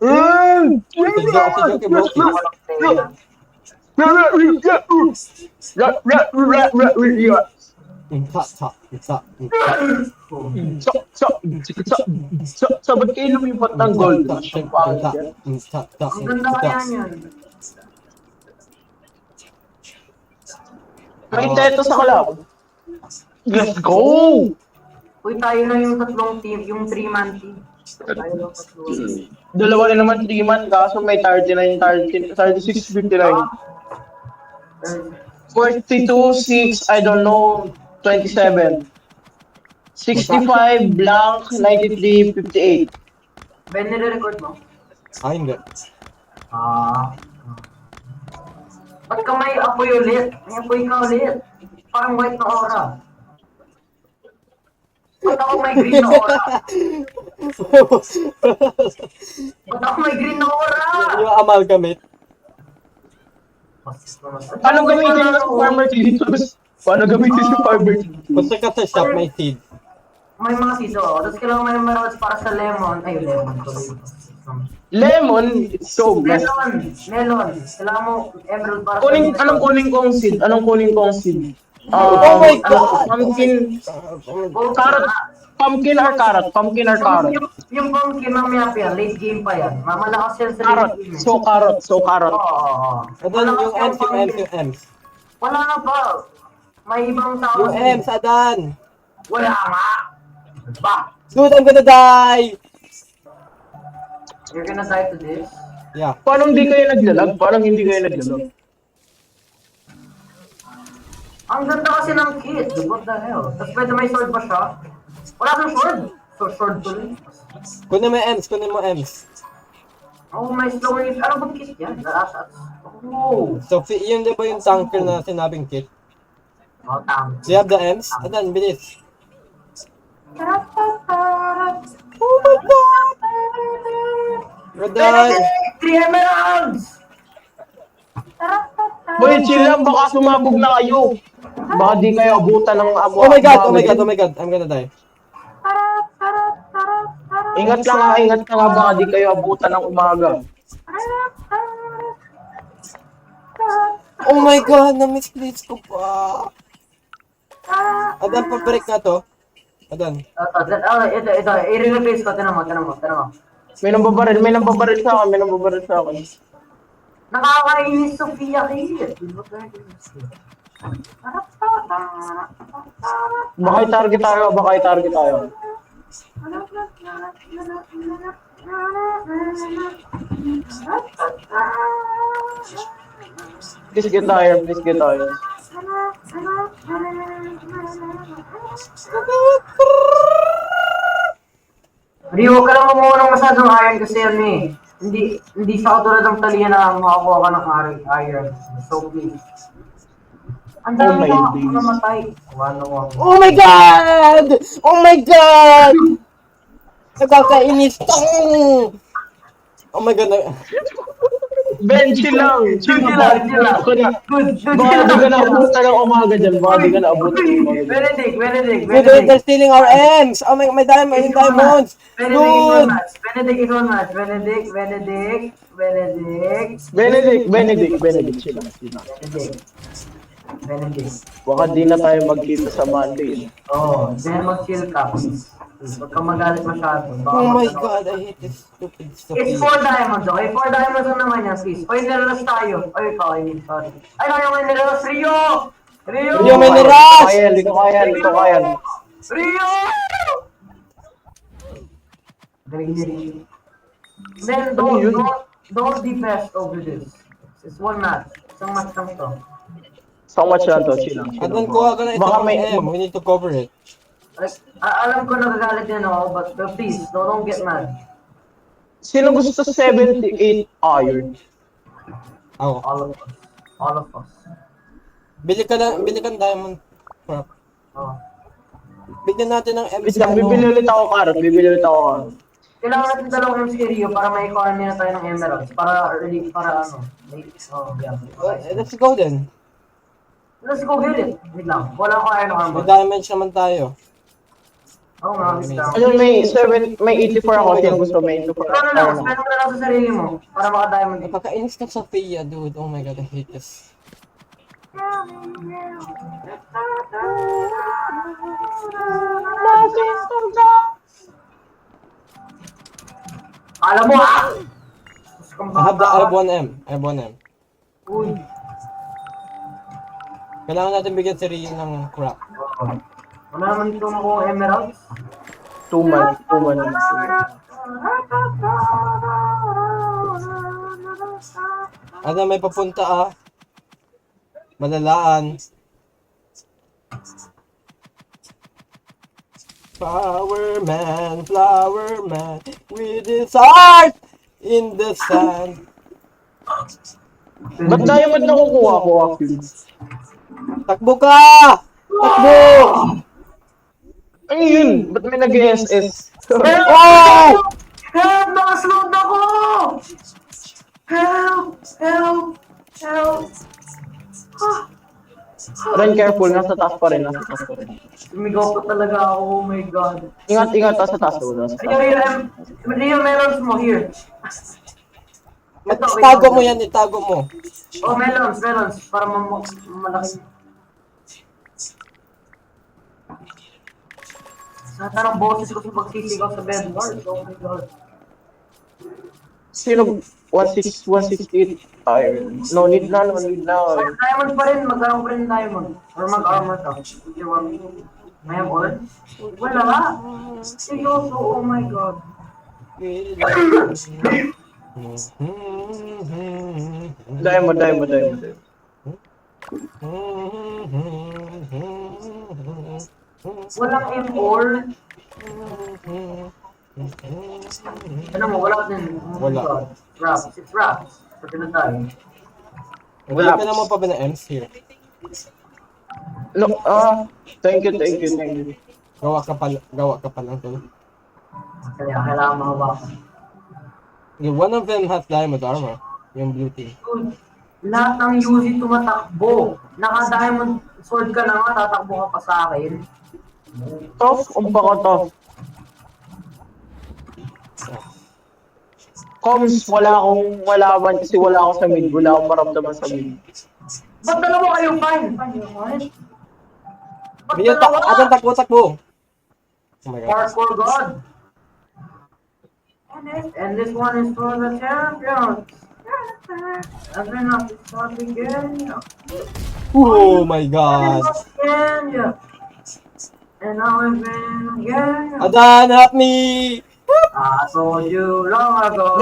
Si Joki bro. Ba't kayo lumipat ng gold rush? Ang pangit yan. Ang ganda kaya niyan. May teto sa kalab. Let's go! Uy, tayo na yung tatlong team, yung 3-man team. Tayo lang tatlo. Dalawa na naman 3-man, kaso may 39, 36, 59. 42, 6, I don't know, 27. 65, blank, 93, 58. Ben, nire-record mo? Hindi. Ba't ka may apoy ulit? May apoy ka ulit. Parang white na aura. Ba't ako may green na aura? Ba't ako may green na aura? Yung amalgamate. Paano gamitin yung farmer dito? Paano gamitin yung farmer dito? Punta ka sa shop, may seed. May mga siso. Tapos kailangan may emeralds para sa lemon. Ay, lemon. Lemon, it's so blessed. Melon. Kailangan mo emerald para Anong kunin kong seed? Anong kunin kong seed? Oh my God! Pumpkin. Carrot. Pumpkin or carrot? Pumpkin or carrot? Yung pumpkin, mamaya pa yan. Late game pa yan. Mamalakas yan sa Carrot. late game. So carrot. So carrot. Oo. Adan, yung M's, yung M's, yung M's. Wala nga pa. May ibang tao. Yung M's, Adan! Wala nga. Ba? Dude, I'm gonna die! You're gonna die to this? Yeah. Paano hindi kayo naglalag? Paano hindi kayo naglalag? Ang ganda kasi ng kit. What the hell? Tapos pwede may sword pa siya. Wala kang sword. So sword tuloy. Kunin mo M's, kunin mo M's. Oh, may slow release. Ano bang kit yan? Oh. So, yun di ba yung tanker na sinabing kit? Oh, tama. Do you have the M's? Adan, bilis. Oh my God! Adan! 3 emeralds! Boy, chill lang. Baka sumabog na kayo. Baka di kayo abutan ng abo. Oh my God, oh my God, oh my God, I'm gonna die. Ingat lang ha. Baka di kayo abutan ng umaga. Oh my God, na-misplace ko pa. Adan, pa-break na to. Adan. Ito. I-replace ko. Tinan mo. May nambabaril sa akin. Nakakainis Sophia Kate. Baka i-target tayo. Please get tired. Rio, ka lang kumuha ng masyadong iron kasi yan eh. Hindi sa katulad ng talian na makakuha ka ng iron. So please. Ang dami na ako namatay. Oh my God! Oh my God! Nakakainis to! Oh my God! Ben, chill lang. Good. Baka di ka na abutan ng umaga dyan. Benedict. Dude, they're stealing our M's! Oh my, my diamonds! Dude! Benedict. Chill lang. Baka di na tayo magkita sa Monday. Then mag-chill ka. Huwag kang magalit masyado. Oh my God, I hate this stupid It's 4 diamonds, okay? 4 diamonds na naman yan, please. Oy, nilalas tayo. Oy, sorry. Ay, kaya may nilalas. Rio, may nilalas! Hindi ko kaya. Rio! Galing ni Rio. Then, don't be best over this. It's one match. Isang match lang to. So much lang to, chill lang. Adan, kuha ka na Baka itong may- M. We need to cover it. Alam ko nagagalit yan ako, but please, don't get mad. Sino gusto 78 iron? Ako. All of us. Bili ka ng diamond crap. Oh. Bigyan natin ng M Wait sa lang, ano. bibili ulit ako carrot. Kailangan natin dalawang M si Rio para may economy na tayo ng emeralds. Para ano. Yeah. Let's go then. Let's go get it. Wait lang. Wala ko iron May armor. diamonds naman tayo. Oo nga, wait lang. Ayun, may 84 ako. Sino gusto may 84? Ano lang, spend mo na lang sa sarili mo. Para maka-diamond. Nakakainis na Sophia, dude. Oh my god, I hate this. Alam mo ah! I have 1M. I have 1M. Uy. Kailangan natin bigyan si Rio ng crap. Wala naman ito makuha emeralds. 2 months. 2 months. Ano, may papunta ah. Malalaan. Flower man, with his heart in the sand. Ba't diamond na kukuha ko, actually? Takbo ka! Takbo! Ano yun? Ba't may nag-SS? Oh! Help! Nakaslowed ako! Help! Help! Help! Run careful, nasa taas pa rin. Sumigaw pa talaga ako, oh my god. Ingat, nasa taas. Nasa taas. Rio, melons mo, here. Itago mo yan, itago mo. Oh, melons, para malaki. Sa tanong boses ko sa pagsisigaw sa bedwars, oh my god. Sino? 168 iron. No need na. Diamond pa rin, magkaroon pa rin diamond. Or mag-armor ka. If you want. May have ore? Wala nga. Seryoso, oh my god. Diamond. Walang M-ore. Ano mo, wala din. Wala. Wraps, it's wraps. Pati na tayo. Wala ka naman pa ba na M's here? No, thank you. Gawa ka pa lang to. Kaya kailangan mahawakan. One of them has diamond armor. Yung blue team. Lahat ng UZ tumatakbo. Naka-diamond sword ka na nga, tatakbo ka pa sa akin. Tough, umpaka tough. Coms, wala akong malaman kasi wala ako sa mid. Wala akong maramdaman sa mid. Ba't dalawa kayo, fine? Ba't Rio, dalawa? atang takbo. Oh my god. Parkour God. And this one is for the champions. Every night is starting again. Oh my god. And now I'm in again. Adan, help me! I told you long ago.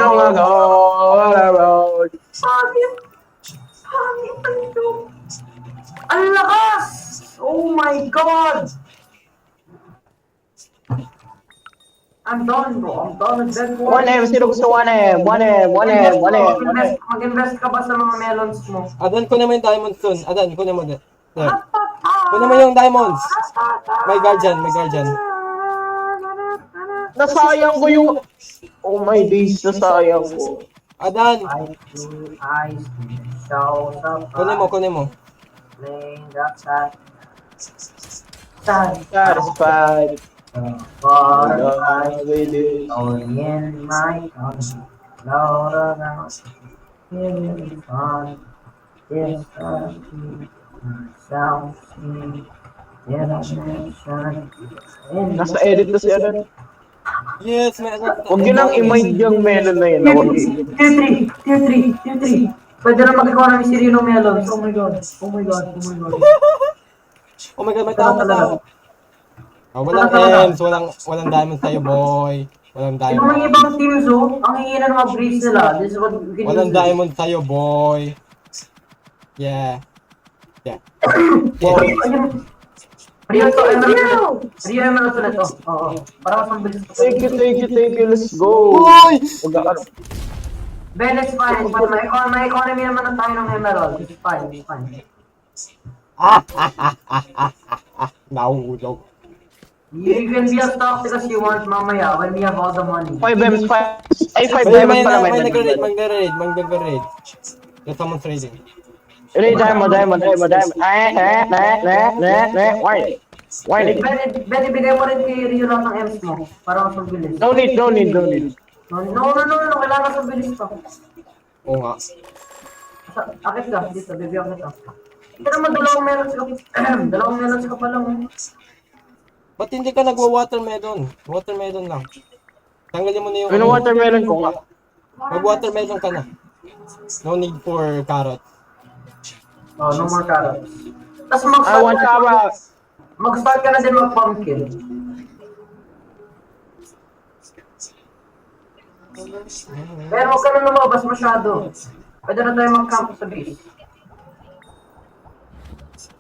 Ang lakas! Oh my god! I'm done, bro. I'm done with that one. 1M, sino gusto 1M? 1M. Mag-invest ka ba sa mga melons mo? Adan, kunin mo yung diamonds dun. Adan, kunin mo dun. There. Kunin mo yung diamonds. May guardian. Nasayang ko yung... Oh my days, nasayang ko. Adan, Eyes show the kunin mo. playing the sad. Satisfied. But With it. only in my country. Loud around. Feeling fun. This country. Sounds me. Nasa edit na siya rin. Yes, may adan. Huwag yun ang image yung melon na yun. Tier 3. Pwede na mag-ikaw ng Sirino Melons. Oh my god. Oh my god, may tao. Walang M's, walang diamonds tayo, boy. Walang Yung mga diamond. ibang teams, oh, ang hingi na ng mga breeds nila. This is what we can Walang use. diamond tayo, boy. Yeah. Rio, emerald na to. Oo. Para mas mabilis ko. Thank you. Let's go. Uy! Ben, it's fine. But may economy naman na tayo ng emerald. It's fine. Nahulog. You can be as toxic as you want mamaya when we have all the money. 5M, 5. Ay, 5 Uy, diamonds pala. may nag-raid. There's someone trading. Diamond. Why? Warning. Ben, ibigay mo rin kay Rio lang ng M's mo. Para mas mabilis. No need. No. Kailangan mas mabilis pa. Oo nga. Akit ka, dito, bibigyan kita. Hindi naman dalawang melons ka. Dalawang melons ka pa lang. Ba't hindi ka nagwa-watermelon? Watermelon lang. Tanggalin mo na yung... Ano watermelon ko nga? Mag-watermelon ka na. No need for carrot. Oh, no more carrots. Tapos I want carrots. mag-start ka na din mag-pumpkin. Pero huwag ka na lumabas masyado. Pwede na tayo mag-camp sa base.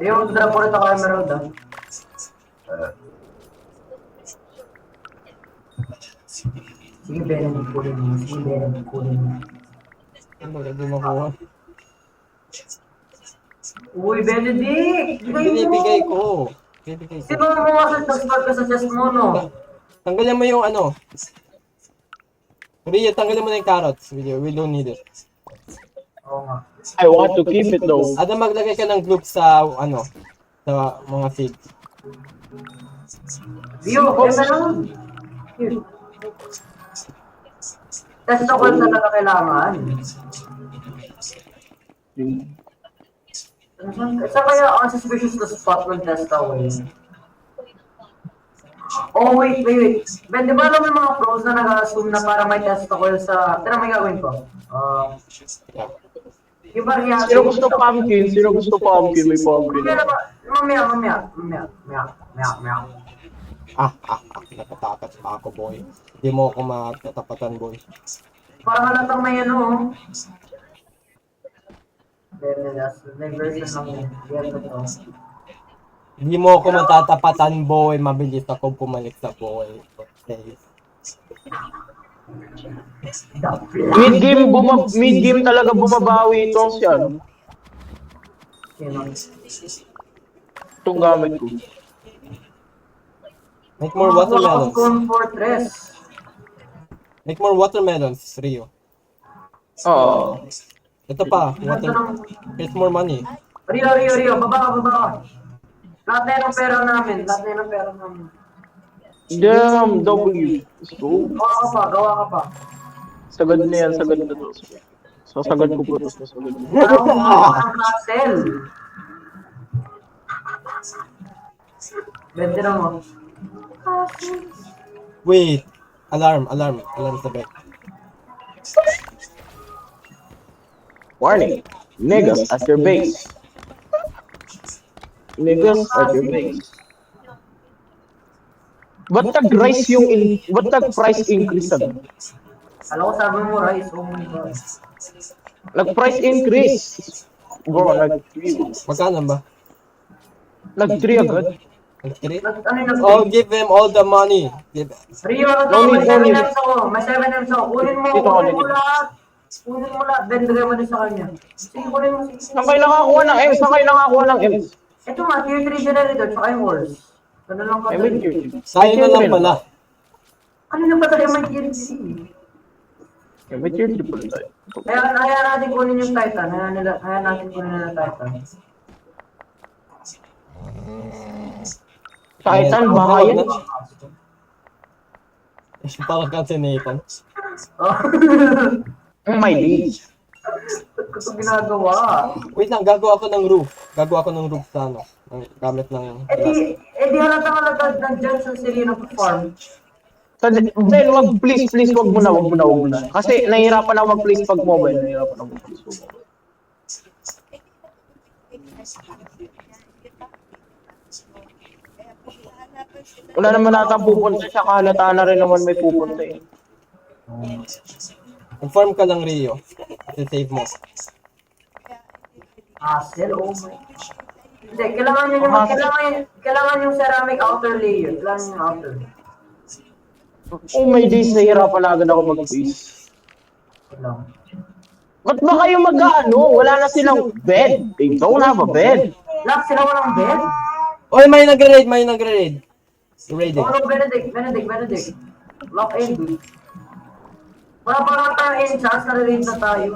Ayun, drop ulit ako emerald ah. Sige, Benedict, kunin mo. Sige, Benedict, kunin mo. Ano ba ito makuha? Uy, Benedict! Binibigay ko. Binibigay ko. Sino mo mag-start ka sa chest mo, no? Tanggalin mo yung ano. Rio, tanggalin mo na yung carrots. We don't need it. Oo nga. I want to keep it though. Ada maglagay ka ng group sa ano, sa mga seeds. View, emerald! Here. Test ako talaga kailangan. Saan kaya ang suspicious na spot ng test away? Oh, wait. Ben, di ba alam yung mga pros na nag-assume na para may test ako sa... Tira, may gagawin ko. Yung variety... Sino gusto pumpkin? May pumpkin. Mamaya. Natatakot pa ako, boy. Hindi mo ako matatapatan, boy. Parang halatang may ano, may version lang yun. Hindi mo ako matatapatan, boy. Mabilis ako pumalik sa boy. Okay. Mid-game talaga bumabawi itong si ano. Itong gamit ko. Make more watermelons. Fortress. Make more watermelons, Rio. Oo. Ito pa, here's more money. Rio, baba ka. Lahat na yan ang pera namin. Damn, W. So, Gawa ka pa. sagad na yan, sagad na to. Sasagad ko po ito, sasagad na. Ang castle. Bente na mo. Wait. Alarm sa back. Warning, niggas at your base. Niggas at your base. Ba't nag-rise ba't nag-price increase na? Alam ko sabi mo, Rice. Oh my God. Nag-price increase. Bro, nag-3. Magkano ba? Nag-3 agad. Nag-3? Ano yung Oh, give them all the money. Give... Rio, may 7 M's ako. Kunin mo lahat. Then bigay mo din sa kanya. Sige, kunin mo. Saan kayo nakakuha ng M? Ito nga, tier 3 generator, tsaka yung horse. Ano lang ka Sa'yo na lang pala. Ano na ba tayo may tier 3? May tier 3 pala tayo. Kaya natin kunin yung Titan. Kaya natin kunin na Titan. Titan, baka yan. Parang kasi Nathan. Oh my days. Ito ginagawa. Wait lang, gagawa ako ng roof. Sa ano. Gamit ng... Di halata nandiyan sa Serena farm. Ben, please, wag mo na. Kasi nahihirapan ako mag-place pag mobile. Wala naman nata pupunta siya, kahalata na rin naman may pupunta eh. Inform ka lang, Rio. Kasi save mo. Hassle, oh my. Hindi, kailangan yung ceramic outer layer. Kailangan yung outer. Oh my days, nahihirapan na agad ako mag-place. Kailangan. Ba't ba kayo mag-ano? Wala na silang bed. They don't have a bed. Lock sila walang bed? Oy, may nag-raid. Raiding. Oh, no, Benedict. Lock in, dude. Wala pa nga tayo in chance na raid na tayo.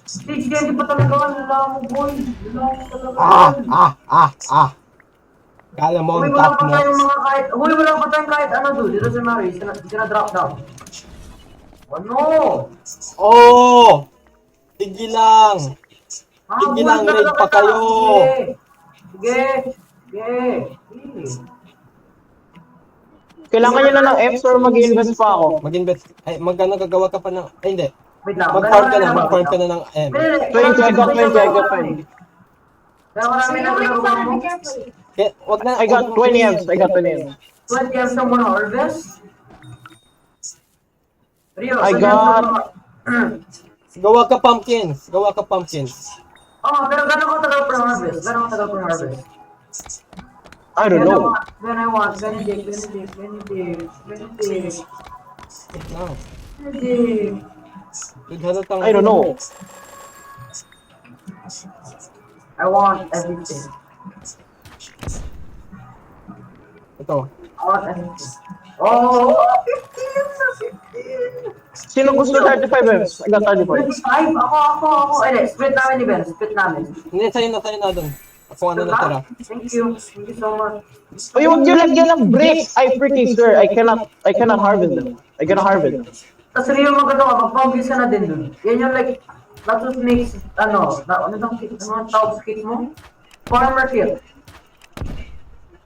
Stage candy pa talaga. Wala mo, boy. Wala mo talaga. Kala mo Uy, ang wala top pa mo. tayong mga kahit... Uy, wala pa tayong kahit ano, dude. Dito si Mary. Sina-drop down. Ano? Oh! Sige lang. Ah, Sige bull lang, talaga raid pa kita. kayo. Sige. Sige. Sige. Kailangan nyo na ng Fs or mag-invest pa ako. Mag-invest. Ay, magkano gagawa ka pa ng... Ay, hindi. Wait lang. Mag-farm ka na. Gano'n Mag-farm ba? ka na ng M. 20, I got 20, I got 20. Kaya marami na nalaro mo. Kaya, wag na. I got 20 Fs, I got 20 Fs. 20 years na mo na harvest? Rio, I 20 got- Gawa ka pumpkins. Gawa ka pumpkins. Oh, pero gano'n ko tagal for harvest? Gano'n ko tagal for harvest? I don't know. When I want, Benedict. No. Benedict. Dude, halatang... I don't know. I want everything. Ito. I want everything. Oh, 15! Sino gusto 35 Fs? I got 35. 25? Ako. Eh, split namin ni Ben. Split namin. Hindi, sa'yo na doon. Kung ano natira. Thank you. Thank you so much. Uy, huwag nyo lagyan ng bricks! I freaking swear, I cannot harvest them. I cannot harvest them. Tapos Rio, maganda ka. Mag-focus ka na din dun. Yan yung like, that's what makes, ano tawag sa kit mo? Farmer kit.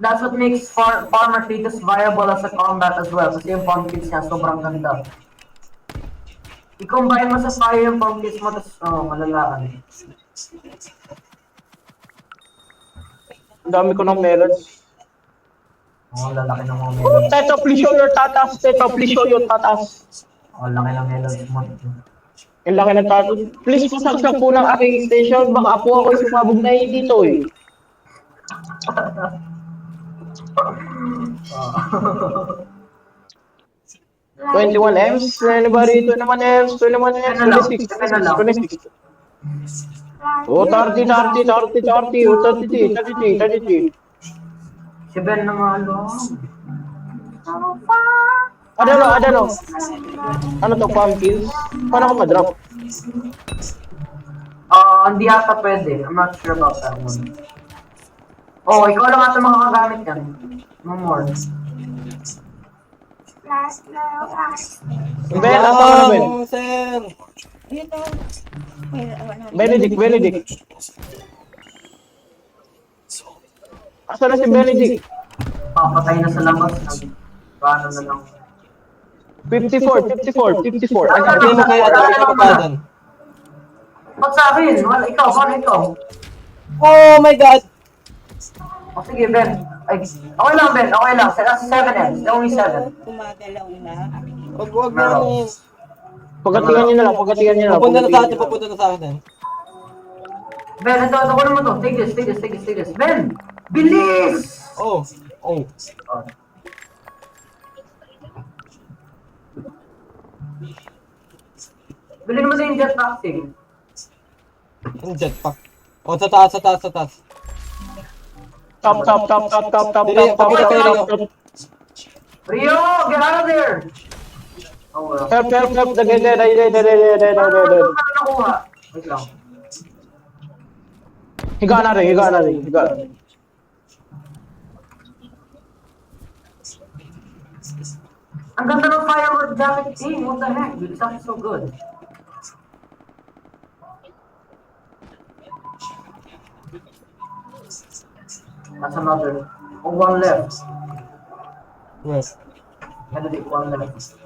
That's what makes farmer kit viable as a combat as well. Kasi yung pumpkins niya, sobrang ganda. I-combine mo sa fire yung pumpkins mo, tapos, malalaan. Ang dami ko ng melons. Lalaki ng mga melons. Teto, please show your tatas. Teto, please show your tatas. Laki ng melons mo. Ang laki ng tatas. Please pasaksak po ng aking station. Baka po ako sumabog na dito eh. Ah. 21 M's? Anybody? 21 M's? 21 M's? 26. 26. Oh, 30. Oh, 33. Si Ben na nga lang. Ano? Ano to, pumpkins? Paano ako ma-drop? Hindi ata pwede. I'm not sure about that one. Oh, ikaw lang ata makakagamit yan. No more. Ben, ata ko na Ben. Sir! Benedict. Asa na si Benedict? Papatay na sa labas. Paano na lang. 54. I got Sabihin mo kayo at ako kapadan. Ba't sa akin? Wala, ikaw. Paano ikaw? Oh my God! O sige, Ben. Ay, okay lang, Ben. Okay lang. 7 M's. Only 7. Gumagalaw na. Wag na ano yun. Pagkatigan nyo na lang. Papunta na sa akin. Ben, ito. Kunin mo to. Take this. Ben! Bilis! Oh. Bilhin mo na yung jetpack thing. Yung jetpack. Oh, sa taas. Top. Rio, get out of there! Oh, well. Help. Dead. Paano nakuha? Wait lang. Higa na rin. Ang ganda ng firework jacket thing. What the heck, dude? It's actually so good. That's another. Oh, one left. Yes. Benedict, one left.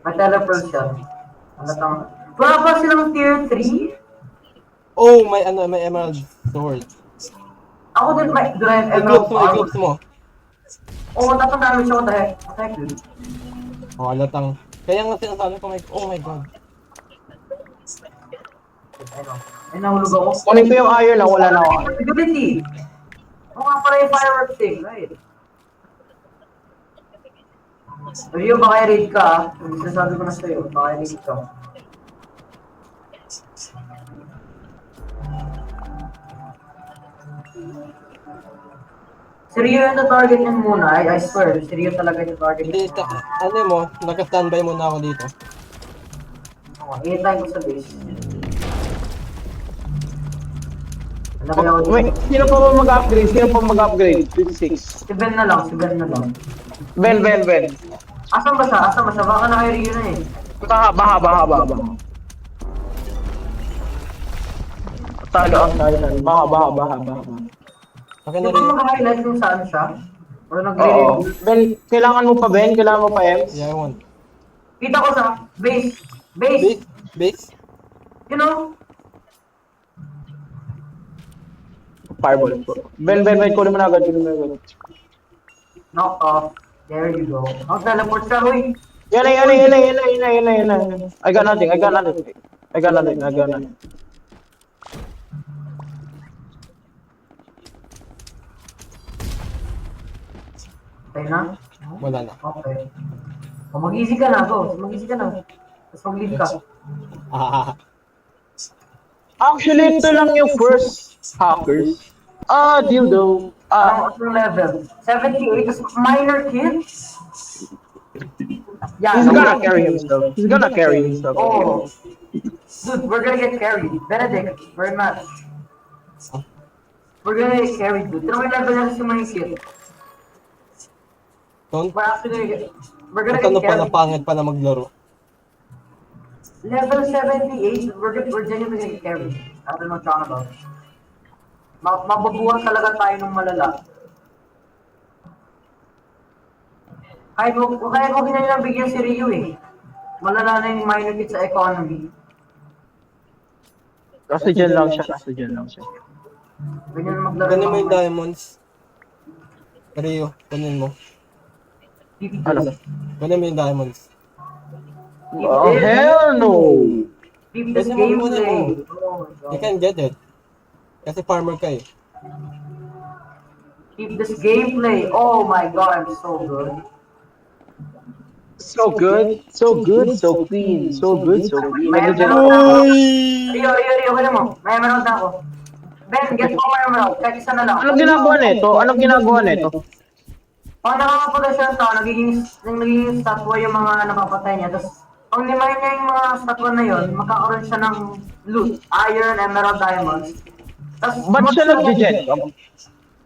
May teleport siya. Wala pa silang tier 3? Oh, may emerald sword. Ako din, do I have emerald I-globes mo. Oh, tatandaan mo siya. What the heck, dude? Oh, halatang. Kaya nga sinasabi ko, oh my God. Ay, nahulog ako. Kunin ko yung iron na wala na ako. Ability! Oo nga pala yung firework thing, right? Rio, baka i-raid ka ah. Sinasabi ko na sa'yo, baka i-raid ka. Si Rio yung target niyan muna, I swear. Si Rio talaga yung target Hindi, niyan. ano mo, naka-standby muna ako dito. i-try ko sa base. Nalagay ako Wait, dito. sino pa ba mag-upgrade? Sino pa mag-upgrade? 56. Si Ben na lang, si Ben na lang. Ben. Asan ba siya? Asan ba siya? Baka naka-area na eh. Baha. Talo ang tayo. Baha. Akin Hindi na ba rin. mag-highlight kung saan siya? O Oo. nagre-review? Ben, kailangan mo pa Ben? Kailangan mo pa Ems? Yeah, I want. Kita ko sa base. Base? Base? You know? Fireball. Ben, kunin mo na agad. Knock off. There you go. Teleport siya, Roy. Yan. I got nothing. Okay na? Wala na. Okay. O mag-easy ka na, go. Mag-easy ka na. Tapos mag-leave ka. Actually, ito lang yung first hackers. Dildo. Anong level? 78, tapos minor kid? Yeah, He's gonna carry himself. Oh. Dude, we're gonna get carried. Benedict, very much. We're gonna get carried, dude. Pero may level na si minor kid. Don't. We're gonna Ano get pa na carried. pangit pa na maglaro. Level 78, we're genuinely gonna get carried. I don't know what you're talking about. Mababuhan talaga tayo ng malala. Kahit mo ginanilang bigyan si Ryu eh. Malala na yung minor kid sa economy. Kasi dyan lang siya. Ganyan maglaro Kunin mo ng yung diamonds. Rio, kunin mo. Ano? Kunin mo yung diamonds. Oh, hell no! Keep this Kunin mo, gameplay. kunin mo. Oh my You God. can get it. Kasi farmer ka eh. Keep this gameplay. Oh my God, I'm so good. So good, so clean. May Medyo emerald na ako. Uy! Rio, kunin mo. May emerald na ako. Ben, get mo my emerald. Kahit isa na lang. Anong ginagawa nito? Pag nakakapagay siya to, nagiging statwa yung mga napapatay niya. Tapos, pag limahin niya yung mga statwa na yun, magkakaroon siya ng loot. Iron, emerald, diamonds. Tapos, Ba't siya nag-jet?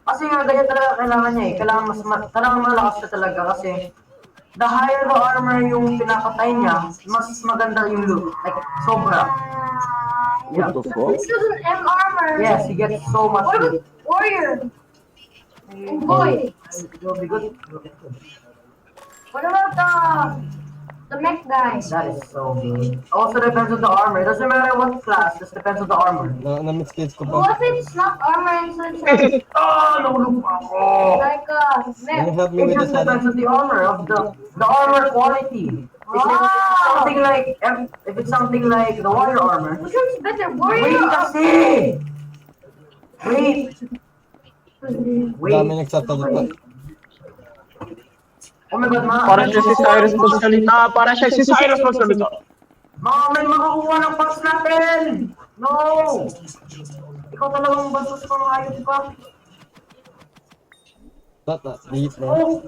Kasi nga, ganyan talaga kailangan niya eh. Kailangan malakas siya talaga kasi the higher the armor yung pinapatay niya, mas maganda yung loot. Like, sobra. Yeah. What the fuck? This is an M armor. Yes, you get so much What loot. about warrior? And boy. You'll be good. What about the mech guy? That is so good. Also depends on the armor. It doesn't matter what class, just depends on the armor. Na-miss ko What pa. if it's not armor and such a Oh, nahulog pa ako! like a Can you mech? help me It with just this depends other? on the armor of the armor quality. If it's something like the warrior armor. Which one's better, Wait warrior? kasi! Wait! Dami nagsasalita. Oh my God, mga Para siya si Cyrus magsalita. Mga may makakuha ng parts natin! No! Ikaw talagang bastos kang ayos ka. Deep, bro. Oh!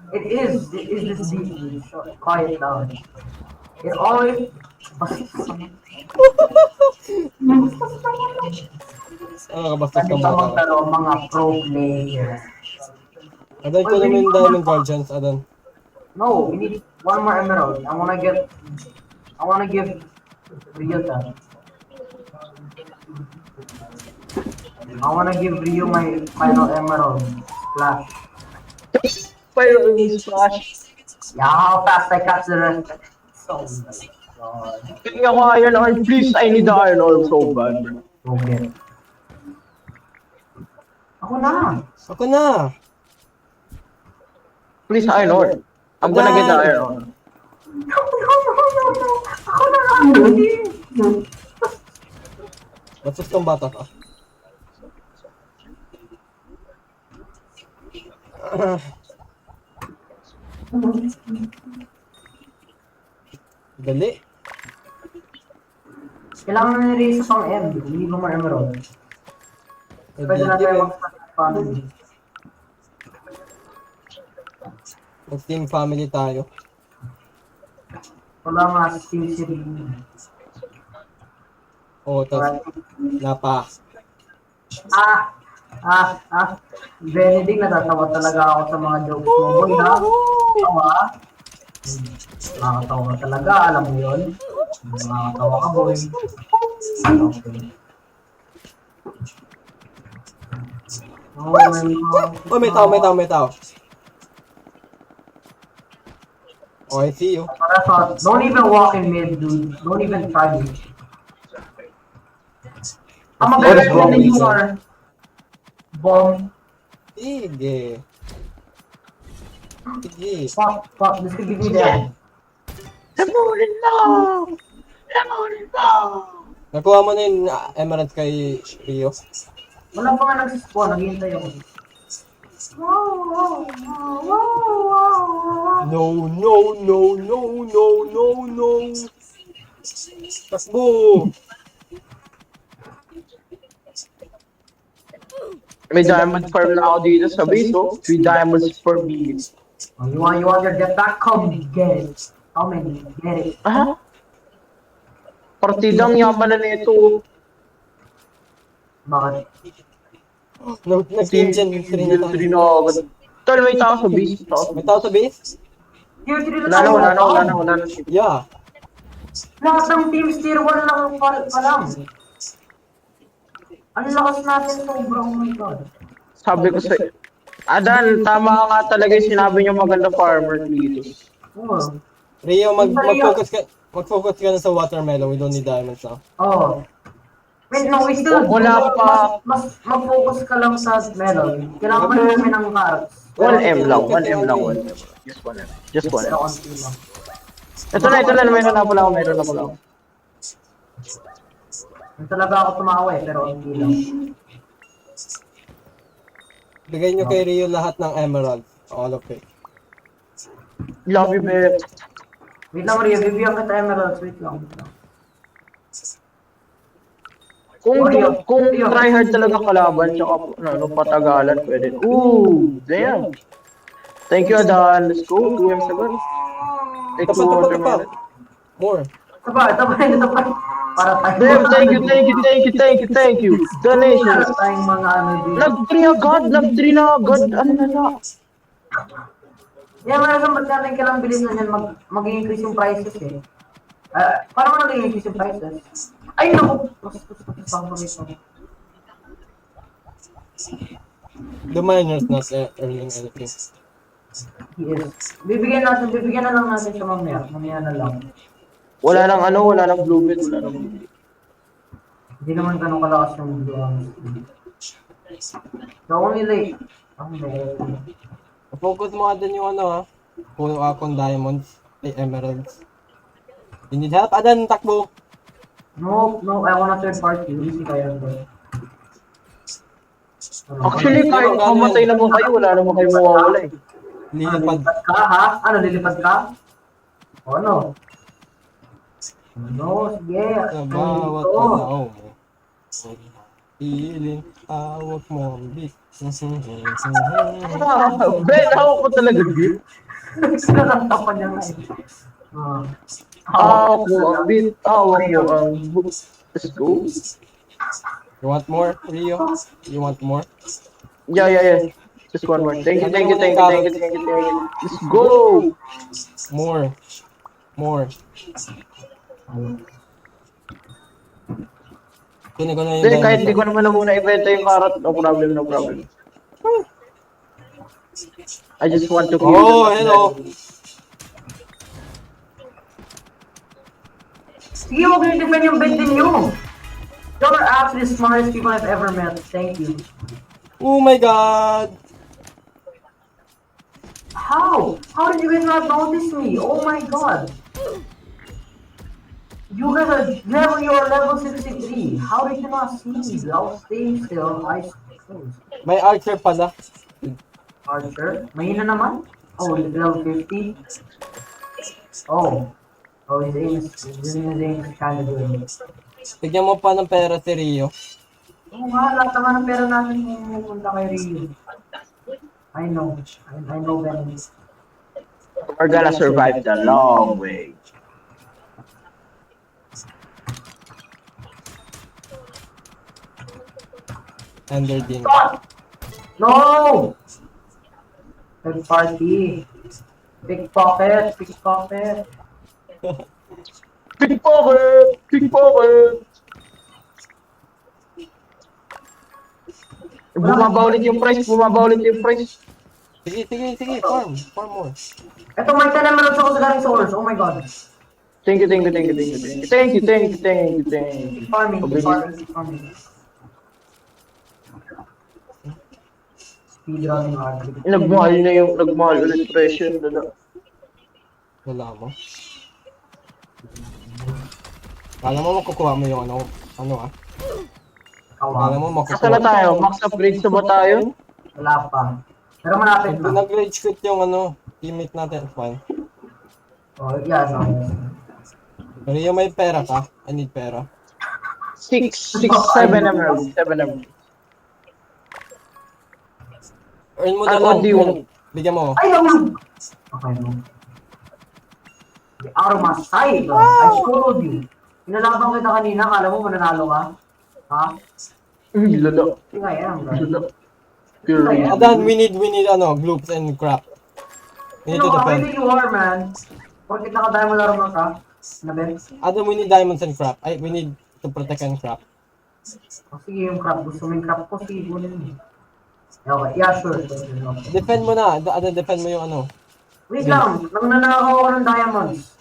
It is this deep. Quiet down. It always... Kabastos ka Kami ba? magtalo mga pro player. Adan ko naman yung diamond guardians, Adan. No, we need one more emerald. I wanna give Rio that. I wanna give Rio my final emerald. Flash. Pero yung splash. Yeah, how fast I catch the rest. So God. Tingnan ko iron ore. Please, I need the iron ore so bad. Okay. Ako na. Ako na! Please, iron ore. I'm gonna get the iron ore. No. Ako na. Bastos kang bata ka. Dali. Kailangan na nire sa pang M. Hindi mo more emerald. Pwede na tayo mag-family. Mag-team family tayo. Wala nga skill si Rio. Oh, tapos napa. Benedict, natatawa talaga ako sa mga jokes mo, boy, ha? Tawa? Nakakatawa ka talaga, alam mo yun? Nakakatawa ka, boy. Okay. Oh my God. Oh, may tao, may tao, may tao. Oh, I see you. Para sa, don't even walk in mid, dude. Don't even try it. I'm a better What's wrong than you with are. Bomb. Sige. Sige. Fuck, this could give me that. Lamunin mo! Lamunin mo! Nakuha mo na yung emerald kay Rio. Wala pa nga nagsispawn, naghihintay ako. No, no, no, no, no, no, no. Takbo. May diamond farm na ako dito sa base, oh. 3 diamonds per minute. Oh, you want your get back? Come get it. How many? Get it. Aha? Partidang yaman na nito. Bakit? Nag-engine 3 na tayo. agad. Tol, may tao sa base. May tao sa base? Tier 3 Wala na. Yeah. Lahat ng teams tier 1 lang pa lang. Ang lakas natin sobra, oh my God. Sabi ko sa... Adan, tama nga talaga yung sinabi niyo maganda farmer dito. Oh. Rio, mag-focus ka na sa watermelon. We don't need diamonds now. Oh. Wait, no, we still... Wala pa. Mas mag-focus ka lang sa melon. Kailangan pa rin namin ng carrots. 1M lang. Just 1M. Just 1M. Kaunti lang. Ito na. Meron na pala ako. Yung talaga ako tumawa eh, pero hindi lang. Bigay nyo kay Rio lahat ng emerald. All of it. Love you, babe. Wait lang, Maria, bibigyan kita emeralds. Wait lang. Kung tryhard talaga kalaban, tsaka patagalan, pwede. Ooh, damn. Thank you, Adan. Let's go. 2M agad. Take 2 watermelon. More. Ito pa. Para tayo. Damn, thank you. Donations. Para tayong mga ano dito. Nag-3 na agad. Ano na na? Yeah, meron ba't natin kailangang bilisan yan mag-increase yung prices eh. Paano nag-increase yung prices? Ay, naku! The miners not earning anything. Yes. Bibigyan na lang natin siya mamaya. Mamaya na lang. Wala nang bluebird. Hindi naman ganun kalakas yung blue. The only like... Focus mo ka din yung ano ha. Puno akong diamonds. Ay, emeralds. You need help? Adan, takbo. No, I want a third party. Hindi kaya ba? Actually, kahit mamatay naman kayo, wala naman kayo mawawala eh. Lilipad. Lilipad ka ha? Ano, lilipad ka? O ano? No, sige. Sa bawat tanaw mo. Piling hawak mo ang beat. Ben, hawak ko talaga, beat. Sinantapan niya nga eh. Hawak mo ang beat. Hawak mo ang book. Let's go. You want more, Rio? You want more? Yeah. Just one more. Thank you. Let's go. More. Kunin ko na yung Hindi, kahit diamond. di ko naman na muna ibenta yung carrot, no problem. I just want to kill Oh, them. hello. Sige, huwag niyo defend yung bed ninyo. Y'all are actually the smartest people I've ever met. Thank you. Oh my god. How? How did you guys not notice me? Oh my god. You guys are level 63. How did you not see me? I was staying still. Eyes closed. May archer pala. Archer? Mahina naman? Oh, level 50? Oh. Oh, his aim is kind of good. Tignan mo pa ng pera si Rio. Oo nga, lahat naman ng pera natin pumunta kay Rio. I know better. We're gonna survive the long way. Ender din. No! Third party. Pickpocket. Pickpocket. Pickpocket! Pickpocket! Bumaba ulit yung price, bumaba ulit yung price. Sige. Farm more. Ito, may 10 emeralds ako sa galing source. Oh my god. Thank you. Keep farming. Speedrunning hard. Nagmahal ulit presyo. Wala mo. Kala mo makukuha mo yung ano ah. Kala mo makukuha. Saan na tayo? Max upgrade sa ba tayo? Wala pa. Pero malapit na. Nag-rage quit yung teammate natin. Fine. Oh, yeah, no. Pero yung may pera ka, I need pera. 7 emeralds. 7 emeralds. Earn mo na Ano lang. do you want? Bigyan mo. Ay, no! Okay, no. Out of my sight. I told you. Pinalaban kita kanina, kala mo mananalo ka? Ha? Lalo. Tingnan yan, guys. Lalo. Pure. Adan, we need gloops and crap. We need to How defend. many you are, man? Porkit nakadaya mo laro mo ka? Nabe? Adan, we need diamonds and crap. We need to protect and crap. Oh, sige, yung crap. Gusto mo yung crap ko, sige, kunin mo. Okay, yeah, sure. Defend mo na. Adan, defend mo yung Wait lang, nananakaw ako ng diamonds.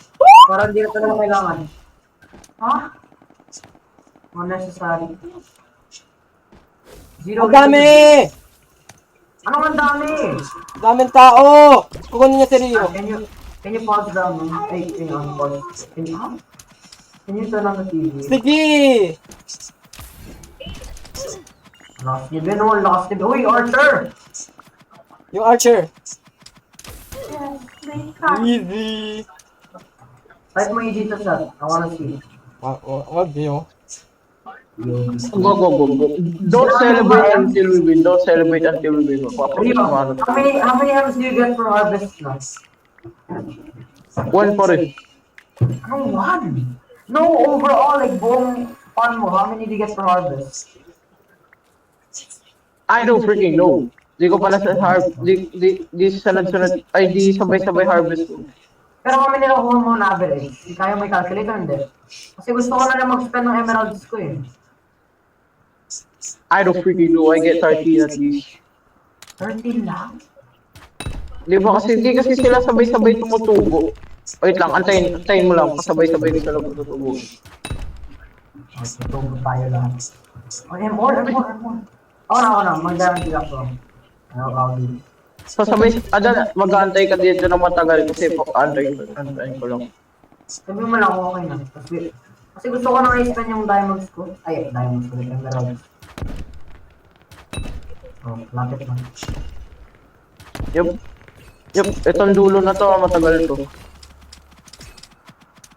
Para hindi na talaga kailangan. Ha? Unnecessary. Ang dami! Anong ang dami? Daming tao! Kukunin niya si Rio. Can you pause down? Ay, pause. Can you turn on the TV? Sige! Last ni Ben, last ni Ben. Uy, Archer! Yung Archer. Yes, may car. Easy! Type mo EG to chat. I wanna see. Wag yun. Go. Don't celebrate until we win. Rio, how many hands do you get for harvest na? One pa rin. Anong one? No, overall, like buong farm mo, how many do you get for harvest? I don't freaking know. Di ko pala sa di sunod-sunod, ay di sabay-sabay harvest ko. Pero kami nilakuha mo na average. Hindi kaya may calculator, hindi. Kasi gusto ko na lang mag-spend ng emeralds ko eh. I don't freaking know. I get 13 at least. 13 lang? Di ba kasi di kasi sila sabay-sabay tumutubo. Wait lang, antayin mo lang. Pasabay-sabay ko sila tumutubo. Okay, tubo tayo lang. Oh, more. Ako na. Mag-guarantee ako. Ano. So sabay, mag-aantay ka dito na matagal kasi antayin ko lang. Sabi mo lang okay na. Kasi gusto ko na i-spend yung diamonds ko. Ay, diamonds ko. Emeralds. Oh, lapit na. Yup, itong dulo na to, matagal to.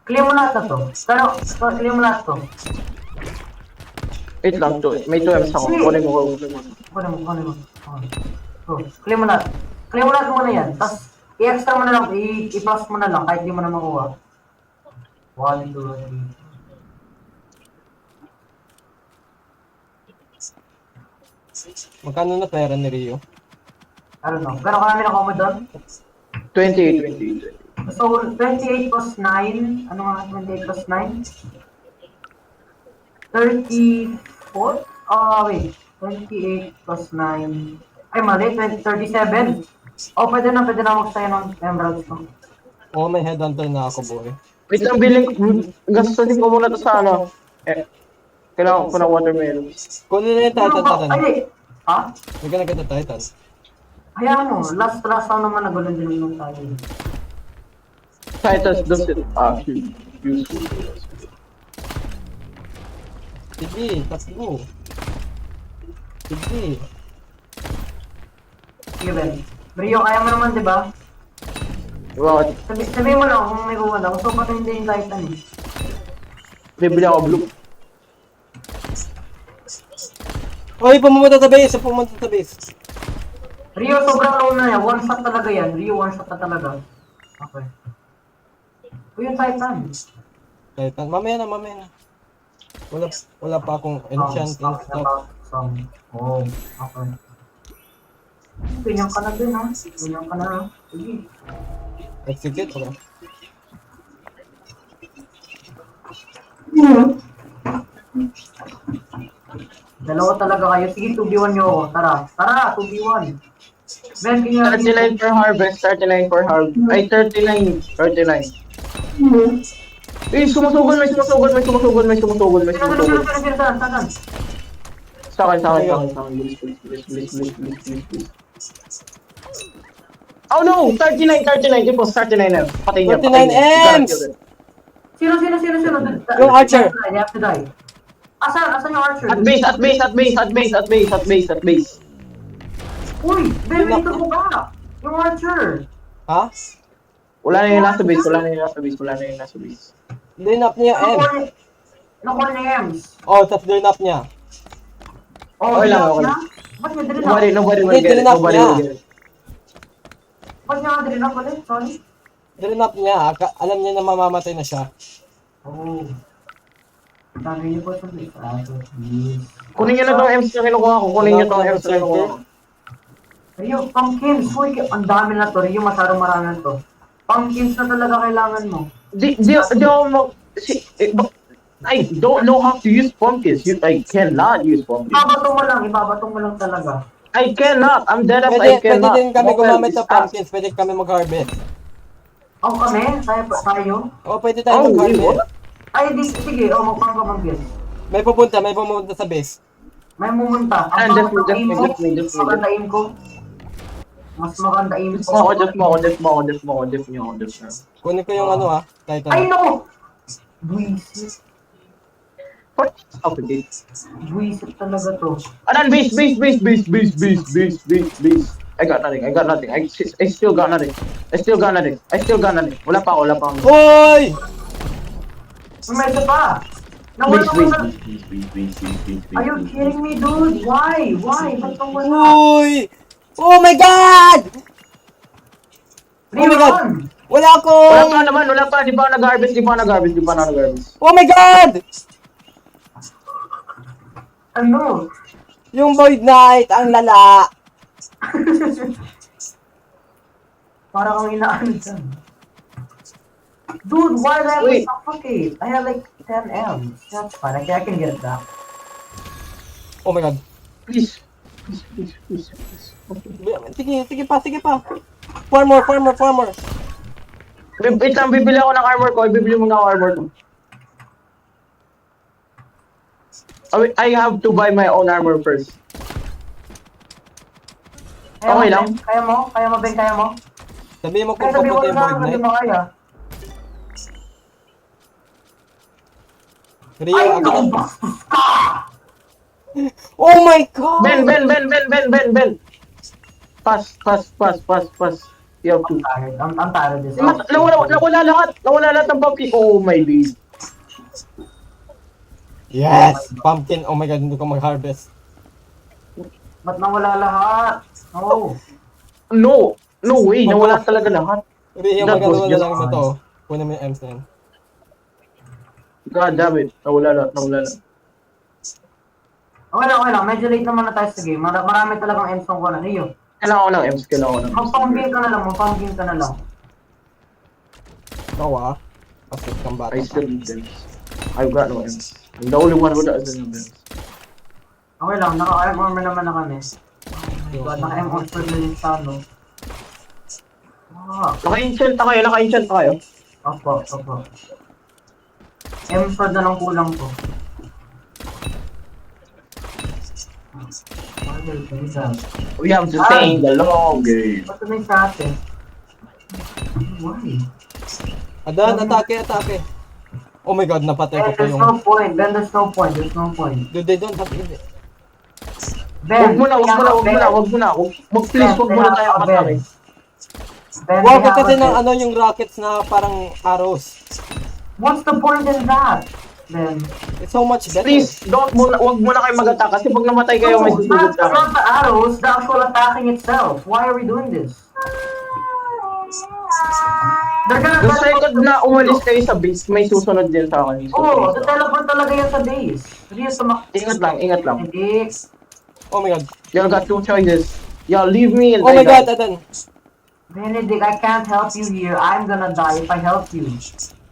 Clear mo lahat na to. Pero, clear mo lahat to. Wait lang to, may 2 M's ako. Kunin mo. Kunin mo. Okay. So, clear mo lahat. Clear mo lahat muna yan. Tapos, i-extra mo na lang, i-plus mo na lang kahit di mo na makuha. 1, 2, 3. Magkano na pera ni Rio? I don't know. Pero kami na mo doon? 28. So, 28 plus 9. Ano nga 28 plus 9? 34? Wait. 28 plus 9. Ay, mali. 37. Oh, pwede na mag-stay ng emeralds ko. Oh, may headhunter na ako, boy. Wait lang, gastusin ko muna to sa ano. Kailangan ko na watermelon. Kunin na yung Titan, Titan. Ay, ha? We're gonna get the Titan. Hayaan mo. Last round naman nagulan din yung tayo. Titans doesn't actually useful. Sige, tatlo. Sige. Sige, Ben. Rio, kaya mo naman, di ba? Bakit? Sabi mo lang kung may kuha daw. Gusto ko pa hindi yung Titan eh. Bibili ako blue. Oy, pumunta sa base! Rio, sobrang low na yan. One shot talaga yan. Rio, one shot na talaga. Okay. O yung Titan. Titan. Mamaya na. Wala pa akong enchant and stuff. Oh, okay. Ganyan ka na din, ha? Ganyan ka na, ha? Sige. Execute, okay. Dalawa talaga kayo. Sige, 2v1 nyo ako. Tara. Tara, 2v1. Ben, kanya... 39 for harvest, 39 for harvest. Ay, 39. 39. Eh, sumusugod, may sumusugod, may sumusugod, may sumusugod, may sumusugod. Saan? Sa akin, sa akin, sa akin, sa akin. Bilis, bilis, bilis, bilis, bilis, bilis, bilis, bilis. Oh no! 39, 39. It was 39 M. Patay niya, patay 39 niya. You gotta Ms. kill it. Sino? Yung Archer. They have to die. Asan yung Archer? At base, at base, at base, at base, at base, at base, at base. Uy! Ben, dito mo ba? Yung Archer! Ha? Wala na yung nasa base, wala na yung nasa base, wala na yung nasa base. Drain up niya M. Nakuha niya Ems. Oh, tapos drain up niya. Oh, Okay lang, drop okay niya? lang. Ba't niya drop? Nobody will Hindi, get it, tinanap nobody niya. will get it. Ba't niya drop ulit? Sorry. Drain up niya. Alam niya na mamamatay na siya. Oh. Sabi niyo po sa please. Kunin niyo na tong M's na kinukuha ko, kunin niyo tong M's na kinukuha ko. Rio, pumpkins. Uy, ang dami na to. Rio, masyadong marami na to. Pumpkins na talaga kailangan mo. Di ako I don't know how to use pumpkins. I cannot use pumpkins. Ibabato mo lang talaga. I cannot. I'm dead as I Pwede cannot. din kami gumamit ng Mobile is pumpkins. Pwede kami mag-harvest. Oh, kami? Tayo? Oh, pwede tayo Oh, really? mag-harvest. Ay, sige. Oh, magpang ka mag-guess. May pupunta sa base. May mumunta. Ah, just me. Maganda aim ko. Mas maganda aim Def ko. mo ako. Kunin ko yung title. Ay, no! Buisit. Okay. Buisit talaga to. Anan, base. I got nothing. I still got nothing. Wala pa ako. Hoy! May isa pa! Nawala ko na... Are you kidding me, dude? Why? Ba't kang wala? Uy! Oh my God! Oh my God! Rerun! Wala Wala pa. Di pa ako nag-harvest. Oh my God! Ano? Yung Void Knight, ang lala. Para kang inaano dyan. Dude, why did I Wait. suffocate? I have like 10 M's. That's fine. I can get it back. Oh my God. Please. Sige pa. Four more. Wait lang, bibili ako ng armor ko. Bibili mo na ako armor ko. I have to buy my own armor first. Okay lang. Kaya mo, Ben? Kaya mo? Sabihin mo kung Kaya sabi ko papunta yung Void na, hindi Knight. mo kaya. Rio, Ay, agad. naku, bastos ka! Oh my God! Ben. Pass. You have to. I'm tired of this. Nawala lahat ng pumpkin. Oh my days. Yes! Pumpkin. Oh my God, hindi ko mag-harvest. Ba't nawala lahat? No way, nawala talaga lahat. Rio, That was magagawa na just lang fun. ito. Kunin mo yung M's na yan. God damn it, nawala lahat. Okay lang. Medyo late naman na tayo sa game. Marami talagang ends ng kunan. Rio, Kailangan ko ng M's. mag-pumpkin ka na lang. Nawa. Pasok kang bata. I still need them. I've got no M's. I'm the only one who doesn't have M's. Okay lang, naka-iron armor naman na kami. Oh my God, naka-M-on for the Sano. Naka-enchant na kayo. Opo. M-sword na lang kulang ko. We have to stay in the long game. Ba't na yung sa atin? Why? Adan, atake. Oh my God, napatay ko pa There's yung... no point. Ben, there's no point. Dude, they don't have it. Ben, Wag muna. Mag-please, wag muna tayo matake. Ben, Wow, we have kasi a ng Ben. yung rockets na parang arrows. What's the point in that? Ben. It's so much better. Please, wag muna kayo mag-attack kasi pag namatay kayo may susugod sa akin. Not the arrows, the actual attacking itself. Why are we doing this? They're gonna The second na umalis kayo sa base, may susunod din sa akin. Oh, the teleport talaga yan sa base. Seryoso Ingat lang. Hindi. Oh my god. You got two choices. Yeah, leave me and Oh my I die. god, Adan. Benedict, I can't help you here. I'm gonna die if I help you.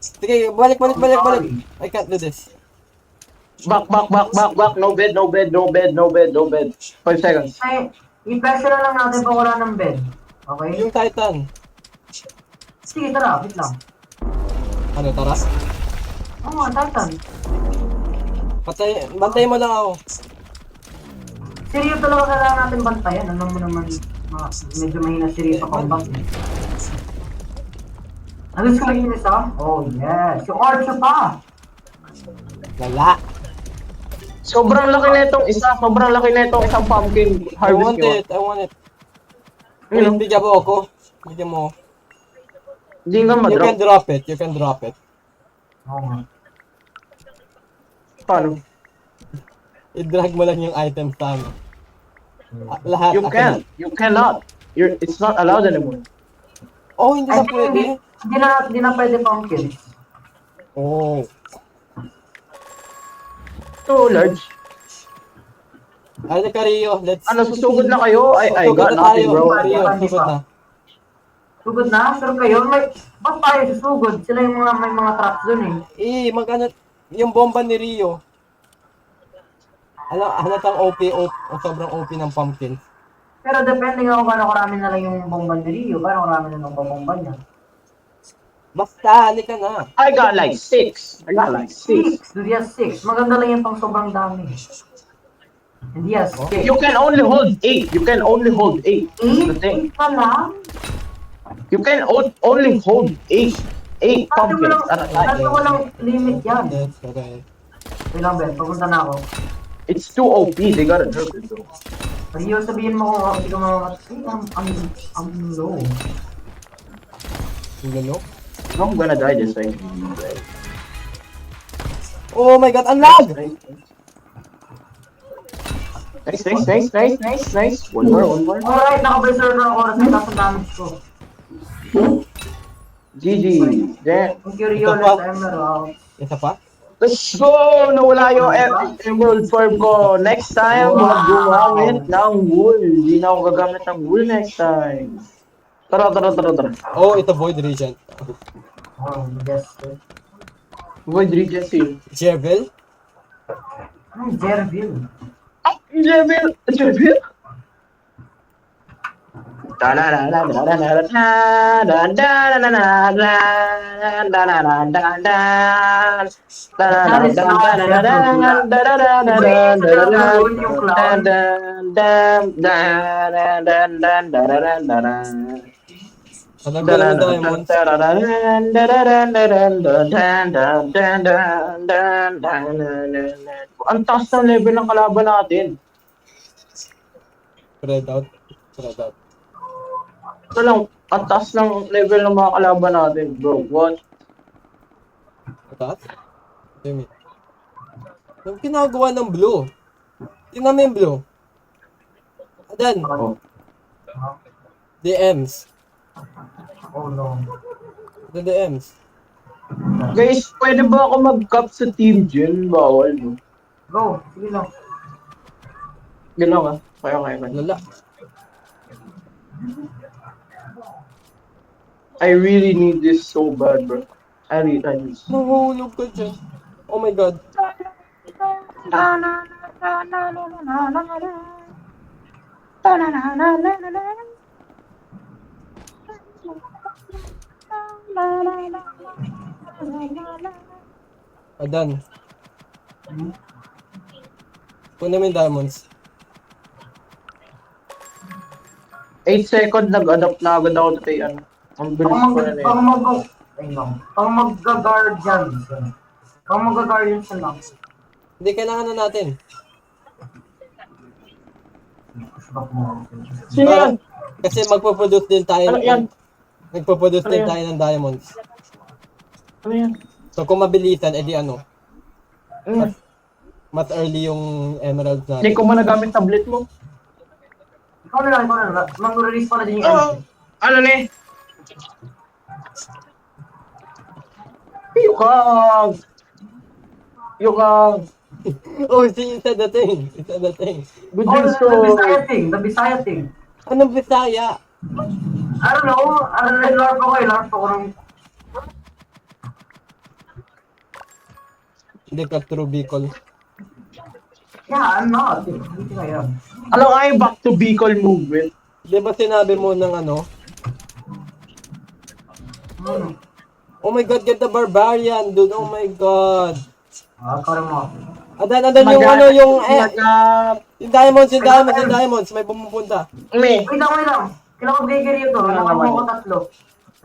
Sige, balik. I'm sorry. I can't do this. Back. No bed. 5 seconds. Ay, i-pressure na lang natin pag wala ng bed. Okay? Yung Titan. Sige, tara. Wait lang. Ano, tara? Oo nga, Titan. Bantay mo lang ako. Si Rio talaga kailangan natin bantayan. Ano mo naman, medyo mahina si Rio sa combat. Ano ko yung isa? Oh, yes. Yung Archer pa. Wala. Sobrang laki na itong isang pumpkin I want harvest it. nyo. Wait, bigyan mo ako. Bigyan mo. Hindi nga You madrop. can drop it. Oo nga. Paano? I-drag mo lang yung items tama. Lahat. You ako can't. You cannot. It's not allowed anymore. Oh, hindi Ay, na pwede. Hindi na pwede pumpkin. Oh. Too large. Ano ka, Rio? Let's... Ano, susugod na kayo? I Sugod got na nothing, tayo. bro. Rio, sugod na. Sugod na? Pero kayo, ba't tayo susugod? Sila yung may mga traps dun eh. Magkano... Yung bomba ni Rio. Halatang OP, sobrang OP ng pumpkin. Pero depende nga kung gaano karami na lang yung bomba ni Rio, gaano karami na lang bomba niya. Basta, halika na. I got like 6. 6! Dude, yes, 6. Maganda lang yan pang sobrang dami. Hindi yes, 6. You can only hold 8. You can only hold 8. The 8? thing. 8 pa lang? You can only hold 8. 8 pumpkins at a time. Dati walang limit yan. Yes, okay. Wait lang, Ben. Papunta na ako. It's too OP. They gotta nerf it though. Rio, sabihin mo kung hindi ka ang low. Ang gano? I'm gonna die this thing. Oh my god, ang lag! Nice. One more. Alright, naka-preserver ako na sa taas ang damage ko. GG. Then, Thank you, Rio. Ito pa. Let's emerald. Isa pa? let's go! Nawala yung emerald farm ko. Next time, wag gumamit ng wool. Hindi na ako gagamit ng wool next time. Tara. Oh, ito Void Regent. Oh, yes. Void Regency. Jebel? Anong Jerville? Level? Alam ko lang yung diamonds. Ang taas ng level ng kalaban natin. Spread out. Ito lang, ang taas ng level ng mga kalaban natin, bro. What? Mataas? Jimmy. Yung ginagawa ng blue. Tingnan mo yung blue. Adan. Oh. DMs. Oh no. The DMs. Guys, pwede ba ako mag-cap sa Team Gen? Bawal, no? Go, sige lang. Gano'n ka? Kaya. Lala. I really need this so bad, bro. I need this. Nahulog ka dyan. Oh my god. Adan. Kunin mo yung diamonds. 8 seconds nag-adapt na agad ako kay ano. Ang bilis ko na yun. Pang mag-guardian. Pang mag-guardian sa lang. Hindi, kailangan na natin. Sino yan? Kasi magpo-produce din tayo. Ano yan? Nagpo-produce Ano din yan? tayo ng diamonds. Ano yan? So kung mabilisan, edi ano, Mm. mas early yung emeralds Hindi natin. ko man nagamit tablet mo. Ikaw na lang. Mag-release pa na din yung Oh, MC. ano ni? Yukang! Oh, see, isa dating. Isa dating. Good Oh, news the Bisaya thing. The Bisaya thing. Anong Bisaya? I don't know. LARP ako eh. LARP ako ng... Hindi ka true Bicol. Yeah, I'm not. Hindi ko yan. Ano nga yung back to Bicol movement? Di ba sinabi mo ng ano? Hmm. Oh my God, get the barbarian, dude. Oh my God. Karin mo. Adan yung ano, yung diamonds, yung diamonds. May pumupunta. Me. Wait lang. Kailangan ko bigay Rio to. Ano Nakakuha naman? ko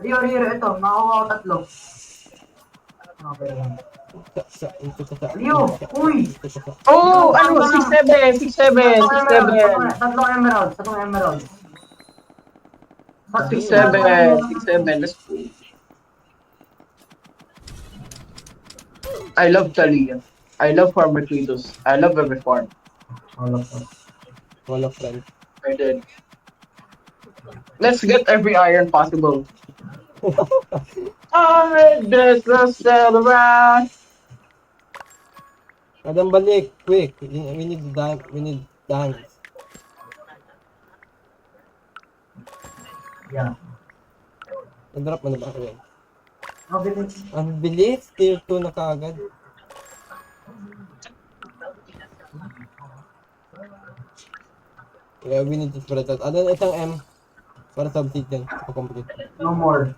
3. Rio, ito. Nakakuha ko 3. Okay lang. Rio, uy! Oh, ano? 6-7. 6-7. Tatlong emeralds. 6-7. Let's go. I love Talia. I love Farmer Tweetos. I love every farm. Wall of friends. I did. Let's get every iron possible. Alright, there's a cell around. Adam, balik. Quick. We need diamonds. Yeah. Na-drop mo na ba ako yun? Okay. Ang bilis. Tier 2 na kaagad. Yeah, we need to spread out. Ano isang M? Para sa obsidian. To complete. No more.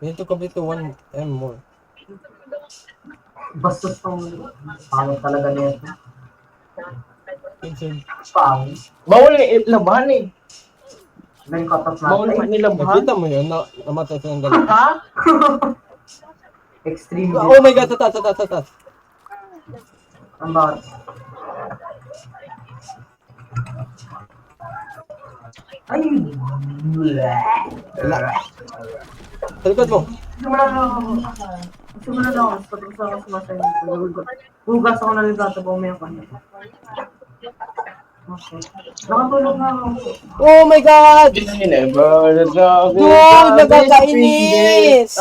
We need to complete to 1 M more. Basta itong pangit talaga nito. Pinsan. Pangit. Bawal yung laban eh. May cut off Bawal natin. pa nilabahan. Nakita mo yun? Namatay silang dalawa. Ha? Extreme. Oh my God! Sa taas. Ang bakit? Ay! Wala. Sa likod mo. Simula na ako. Patapos ako sumasayin. Hugas ako ng ligato ba umiyak ko niya. Okay. Nakatulog na ako. Oh my God! Never love Dude, nakakainis!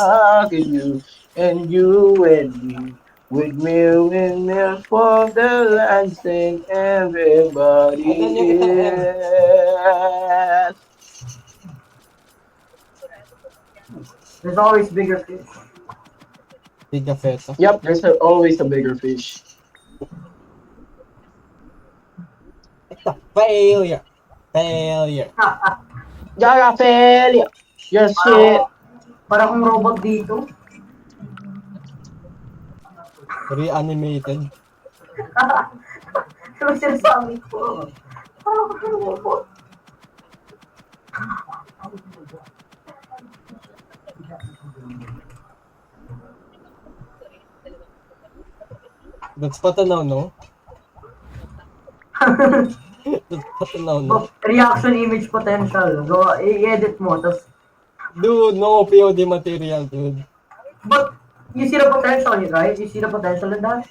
you and you and me. With me, for the land, sing everybody Ayan yung isang M. is. There's always bigger fish. Biga feta. Yep, there's always a bigger fish. It's a failure. You're a failure. You're shit. Para kung robot dito. Reanimated. Ano sinasabi ko? Para kung robot. That's patanaw, no? That's patanaw, no? Reaction image potential. Go, i-edit mo. Tapos, Dude, no POD material, dude. but you see the potential, right? You see the potential in that?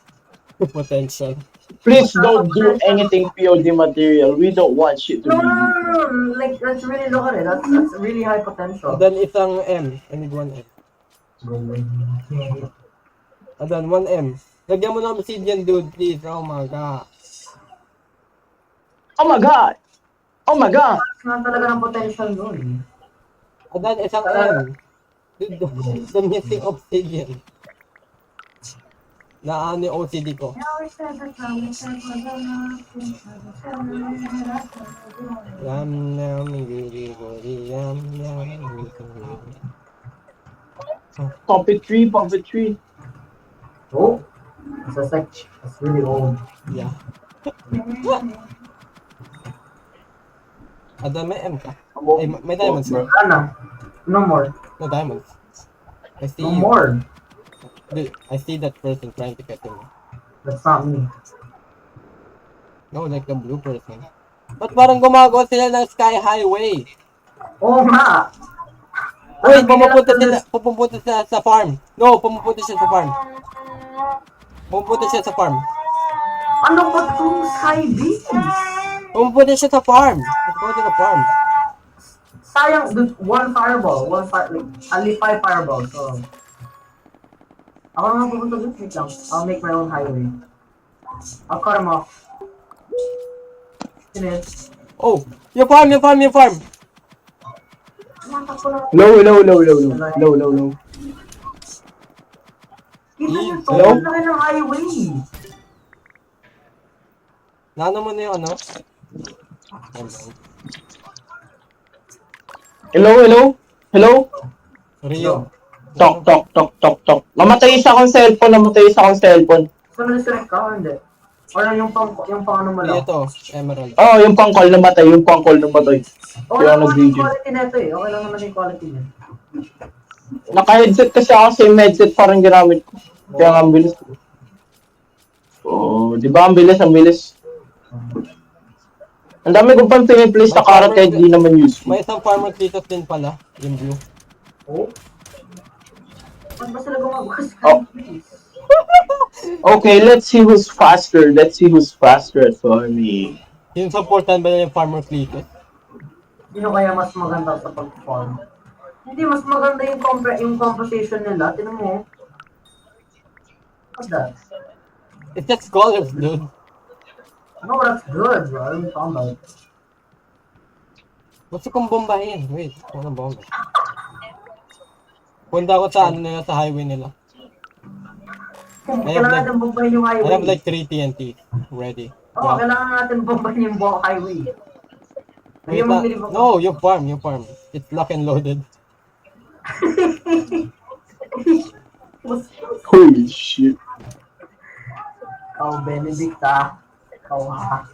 Potential. Please don't do anything POD material. We don't want shit to No, be no, used. no, no. Like, let's really look at it. That's really high potential. Then isang M. I need 1 M. Adan, 1 M. Lagyan mo ng obsidian, dude, please. Oh my God. Oh my god! Oh my god! Nga talaga ng potential doon. Adan, isang M. Dude, the missing obsidian. Naan yung OCD ko. Yam, yam, guri, guri, yam, yam, guri. Puppetry. Oh, that's really old. Yeah. Adan, may M ka. Ay, may diamonds ka. Ana, no more. No diamonds. I see No you. more. Dude, I see that person trying to get him. That's not me. No, like the blue person. Ba't parang gumagawa sila ng Sky Highway? Oo nga. Uy, pumupunta sila sa farm. No, pumupunta siya sa farm. Pumupunta siya sa farm. Ano ba itong sky beams? Pumupunta siya sa farm. Let's go to the farm. Sayang, dude, one fireball. Like, only 5 fireballs. So, Ako naman pupunta dun. Wait lang. I'll make my own highway. I'll cut him off. Sino yun? Oh! Yung farm! Yung farm! Yung farm! Natakbo lang. Low. Low. Kita niyo to. Hello? Ang laki ng highway. Nano mo na yung ano? Hello? Rio. Tok. Namatay isa akong cellphone. So, na-disconnect ka o hindi? Or yung pang ano mo Rio lang? to. Emerald. Oo, yung pang-call namatay. Okay Kaya lang naman yung nag-video. quality nito eh. Okay lang naman yung quality niya. Naka-headset kasi ako sa headset parang ginamit ko. Kaya nga ang bilis. Oh, di ba ang bilis? Ang dami ko pang piniplace na carrot kahit di naman useful. May isang farmer Cletus din pala. Yung blue. Oh? Ba't ba sila gumagawa sa Oh. Okay, let's see who's faster for me. Yung supportan ba niya yung farmer Cletus? Sino kaya mas maganda sa pag-farm? Hindi, mas maganda yung composition nila. Tinan mo. What's that? It's just colors, dude. No, that's good, bro. Ano yung talking about? Gusto kong bombahin. Wait, ano bomba? Punta ako sa ano nila, sa highway nila. Kailangan natin bombahin yung I highway. have like 3 TNT ready. Oo, kailangan natin bombahin yung buong highway. Wait, Yung mag-deliver ko. no, yung farm. It's lock and loaded. Holy shit. Ikaw, Benedict, ah. Ikaw, ha.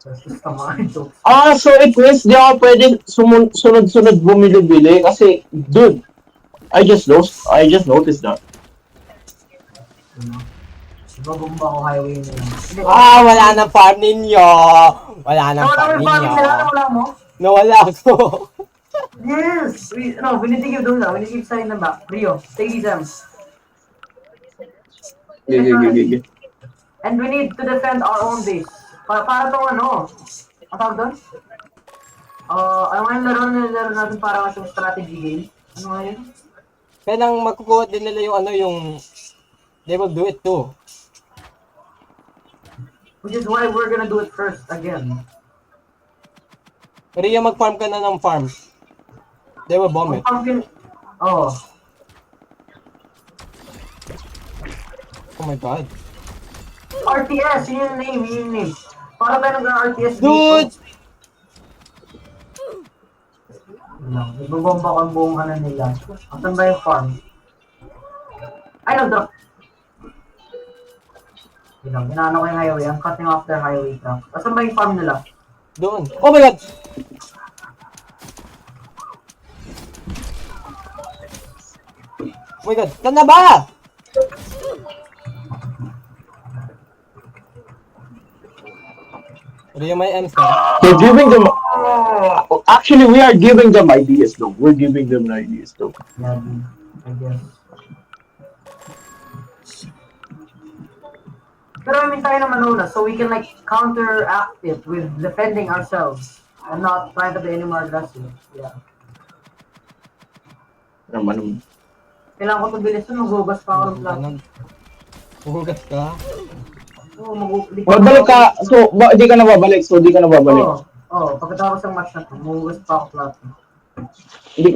Just ka mga jokes. So it means di ako pwede sunod-sunod bumili-bili kasi, dude, I just noticed that. Ibabomba ko highway nila. Hindi, Wala nang farm ninyo! Wala nang nawala farm mo yung farming ninyo! nila, nawala mo? Nawala ako! Yes! We need to give those now. We need to keep signing them back. Rio, take these items. Gigi. And we need to defend our own base. Para tong ano? Ang tawag doon? Ano nga yung laro natin para mas yung strategy game? Ano nga yun? Kailang makukuha din nila yung ano yung... They will do it too. Which is why we're gonna do it first again. Rio, mag-farm ka na ng farm. They will bomb it. Oh. Oh my god. RTS, yun yung name. Para tayo nag-RTS Dude! Ibabomba ko ang buong ano nila. Asan ba yung farm? Ay, nag-drop. Inaano ko yung highway. I'm cutting off their highway truck. Asan ba yung farm nila? Doon. Oh my god! Oh my god, saan na ba? Rio, may M's ka? We're giving them. Actually, we are giving them ideas, though. Yeah, I guess. Pero I mean tayo naman una, so we can like counteract it with defending ourselves and not trying to be any more aggressive. Yeah. Naman. Kailangan ko ito bilis na maghugas pa ako ng plato. Huhugas ka? Oo, maghugas. Babalik ka. So, di ka na babalik. Oo, pagkatapos ng match na ito, maghugas pa ako plato.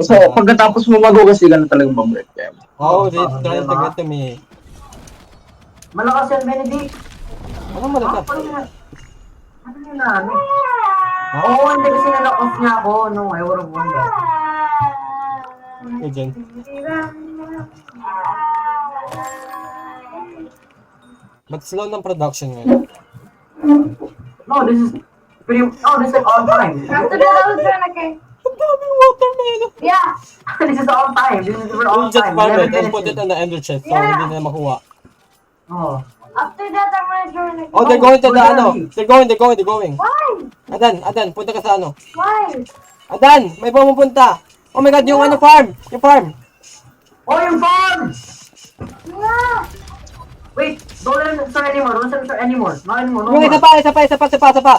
So, pagkatapos mo magugas, di ka na talagang babalik. Kaya, Oh, they're trying to get to me. Malakas yan, Benedict. Ano malakas? Ano yun na? Oo, hindi kasi nalock-off niya ako. No, I would have won that. Hey, Jen. Ba't slow ng production ngayon? No, this is like on time. After that, I was gonna okay. Ang daming watermelon! Yeah. This is on time. We're We'll on just time. farm it 11 and put it minutes on the ender chest so Yeah. hindi na makuha. Oh. After that, I'm gonna join again. Oh, they're going to the we're ano. ready. They're going. Why? Adan, punta ka sa ano. Why? Adan, may pumupunta. Oh my god, yung ano farm. Yung farm. Oh, yung farm! Yeah. Wait, don't let him start anymore. Don't let him start anymore. Not anymore. No Yung more. isa pa.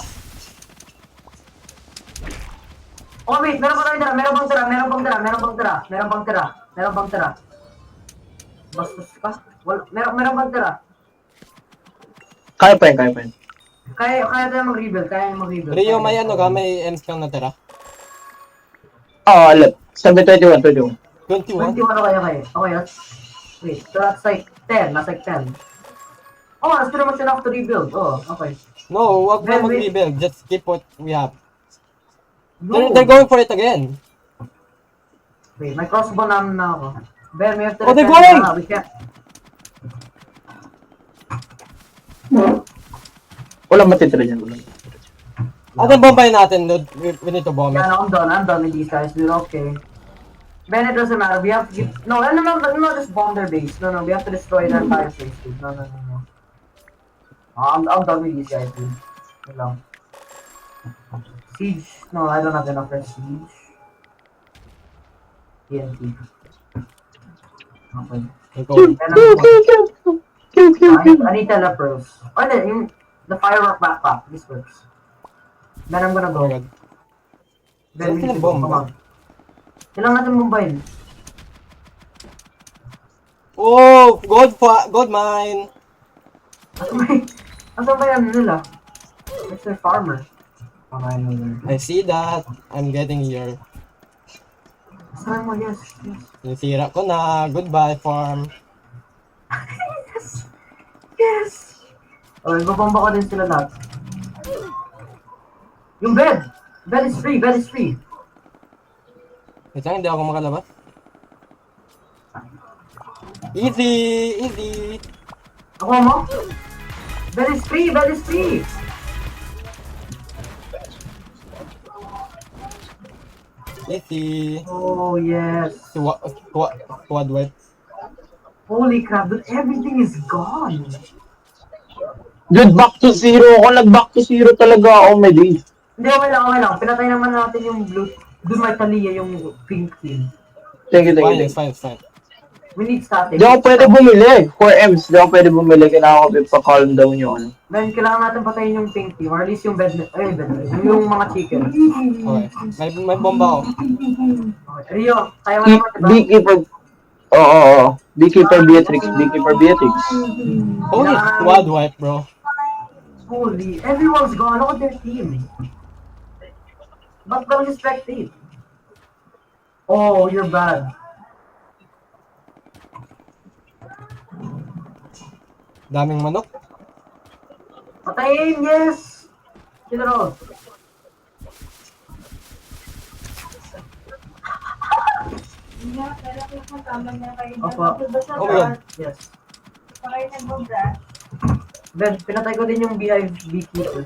Oh, wait. Meron pa tayo tira. Meron pang tira. Bastos ka. Meron bang tira? Kaya pa yun. Kaya tayo mag-rebuild, Rio, may ano ka? May M's kang natira? Alam. 721. 21? 21 na kayo. Okay, wait, so that's like 10. That's like 10. Oh, that's pretty much enough to rebuild. Oh, okay. No, wag na Wait. mag-rebuild. Just keep what we have. No. They're going for it again. Wait, may crossbow namin na ako. Ben, we have to Oh, they're defend going! na. We can't. Walang matitira dyan. Anong bombayin natin, dude? We need to bomb it. Yeah, no, I'm done with these guys, dude. Okay. Ben, it doesn't matter. We have to get... No, just bomb their base. No, we have to destroy their fire base, dude. No. I'm done with these guys, dude. Wait lang. Siege. No, I don't have enough for siege. TNT. Okay. I need telepros. Oh, the firework backpack. This works. Then I'm gonna go. Oh, God. Then we Saan need to go. bomba? Come on. Kailangan natin mumbayin. Oh, gold mine. Asan ba yan nila? It's their farmer. Okay, no. I see that. I'm getting here. Asan mo? Yes. Nasira ko na. Goodbye, farm. Yes! Oh, ibabomba ko din sila lahat. Yung bed! Bed is free! Wait lang, hindi ako makalabas. Easy! Ako mo? Bed is free! Easy. Oh, yes. Quad wet. Holy crap, dude, everything is gone. Dude, back to zero. Ako nag-back to zero talaga ako, my days. Hindi, okay lang. Pinatay naman natin yung blue. Doon may Talia yung pink team. Thank you. It's fine. We need static. Di ako pwede bumili. 4 M's. Di ako pwede bumili. Kailangan ko pa-calm down yung ano. Man, kailangan natin patayin yung pink team. Or at least yung yung mga chicken. Okay. May bomba ako. Okay. Rio, kaya mo naman, diba? Beekeeper. Oo. Beekeeper Beatrix. Holy quad wipe, bro. Holy, everyone's gone. Look at their team. Ba't daw you spectate? Oh, you're bad. Daming manok. Patayin, yes! Kinaro. Opo. Oh my God. Yes. Ben, pinatay ko din yung beekeeper.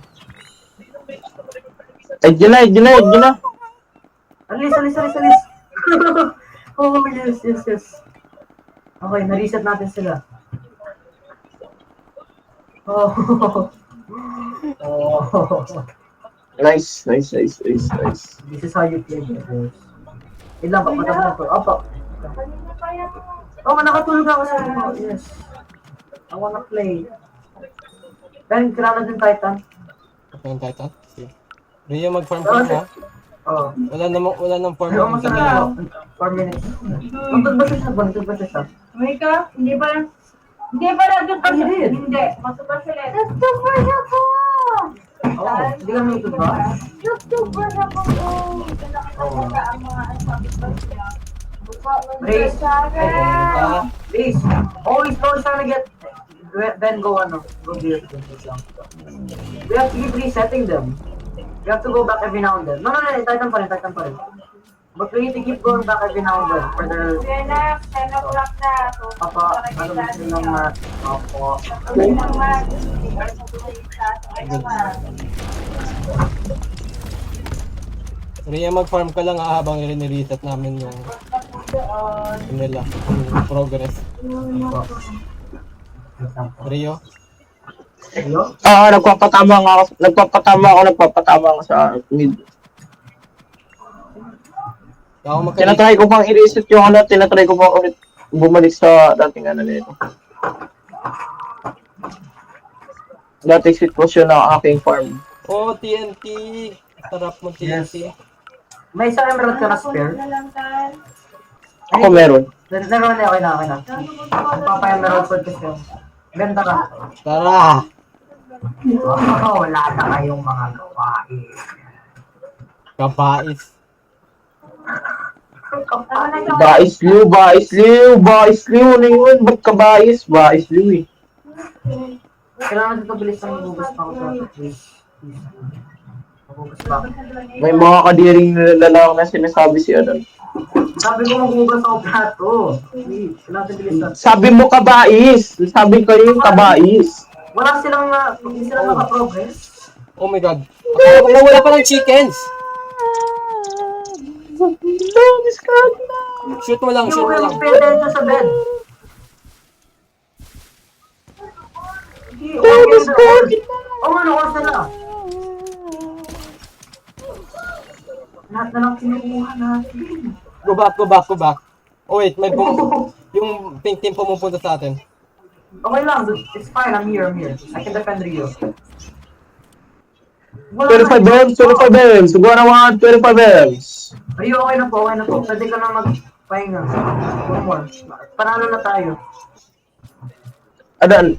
Ay, dyan na. Alis. Oh, yes. Okay, na-reset natin sila. Oh. Nice. This is how you play, guys. Wait lang, papatapos na to. Opo. Oh, nakatulog ako sa remote. Yes. I wanna play. Ben, kailangan din Titan. Okay, yung Titan. Sige. Rio, mag-farm ka na. Oh. Wala nang farm. Pero mas na 4 minutes. Nandun ba siya? Mika, hindi pa nandun pa siya. Hindi. Masupa sila. Super siya po! Oo. Hindi ka nandun ba? Super siya po po. Nakakita ang mga sabi pa siya. Race. Ah, Please. Always trying to get Ben go here. We have to keep resetting them. We have to go back every now and then. No, Titan pa rin. But we need to keep going back every now and then for their... 10 o'clock na. So, Papa, ano ba silang Opo. Rio, mag-farm ka lang habang i-reset namin yung nila, yung progress. Rio? Hello? Nagpapatama ako sa mid. Ako Tinatry ko pang i-reset yung tinatry ko pang ulit bumalik sa dating nito. Dating sitwasyon ng aking farm. Oh, TNT! Sarap mo TNT. May isang emerald ka na spare? Ako meron. Naroon na, okay na. Papaya meron food kasi yun. Benta ka. Tara! Oh, wala na kayong mga gawain. Kabais. Bais liw. Ano yun? Ba't ka bais? Bais liw eh. Kailangan dito bilis ng bugas pa ako. Please. Magugas pa. May mga kadiring lalaki na sinasabi si Adan. Sabi ko magugas ako plato. Please, kailangan bilis na. Sabi mo kabais. Sabi ko yung kabais. Wala silang hindi sila naka-progress. Oh my god. Wala pa ng chickens! Shoot mo lang, Yung shoot mo lang. pay attention sa bed. Oo nga, nakuha sila. Lahat na lang kinukuha natin. Go back. Oh wait, may yung pink team pumupunta sa atin. Okay lang, it's fine, I'm here. I can defend Rio. 25 M's. Sugo naman, 25 M's. Rio, okay na po. Pwede ka na magpahinga. One more. Panalo na tayo. Adan,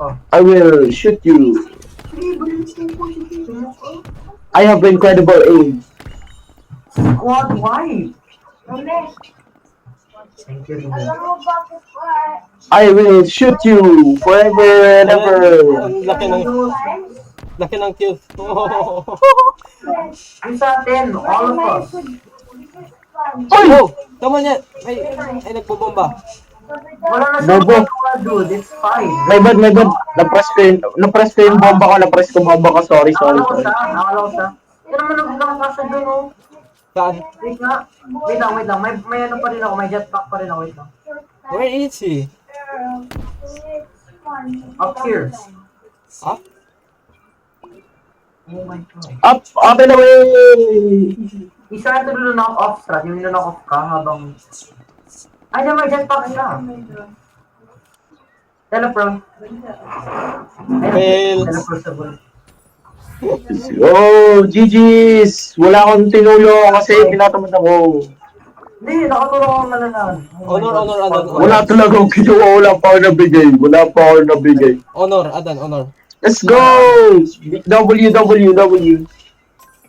Oh. I will shoot you. I have incredible aim. Squad wipe. Thank you, Rio. Alam mo bakit ba? I will shoot you forever and ever. Ang laki ng kills. Oh. Yung sa atin, all of us. Oh! Tama niya! Ay, nagbobomba. Wala na siya Bobo. magagawa, dude. It's fine. My bad. Napress ko yung bomba ko. Sorry. Nakala ko siya. Yan naman naglang ka siya dun, oh. Saan? Wait nga. Wait lang. May ano pa rin ako. May jetpack pa rin ako. Wait lang. Where is he? Up here. Up? Oh my god. Up and away. Isa ito doon knock off strat. Yung knock off ka habang... Ay, na may jetpack siya. Telepro. Fail. Telepro sa bull. Oh, GG's. Wala akong tinulo kasi tinatamad ako. Hindi, nakatulong ako malalaan. Honor. Wala talaga akong kinuha. Wala pa ako nabigay. Honor, Adan, honor. Let's go! WWW.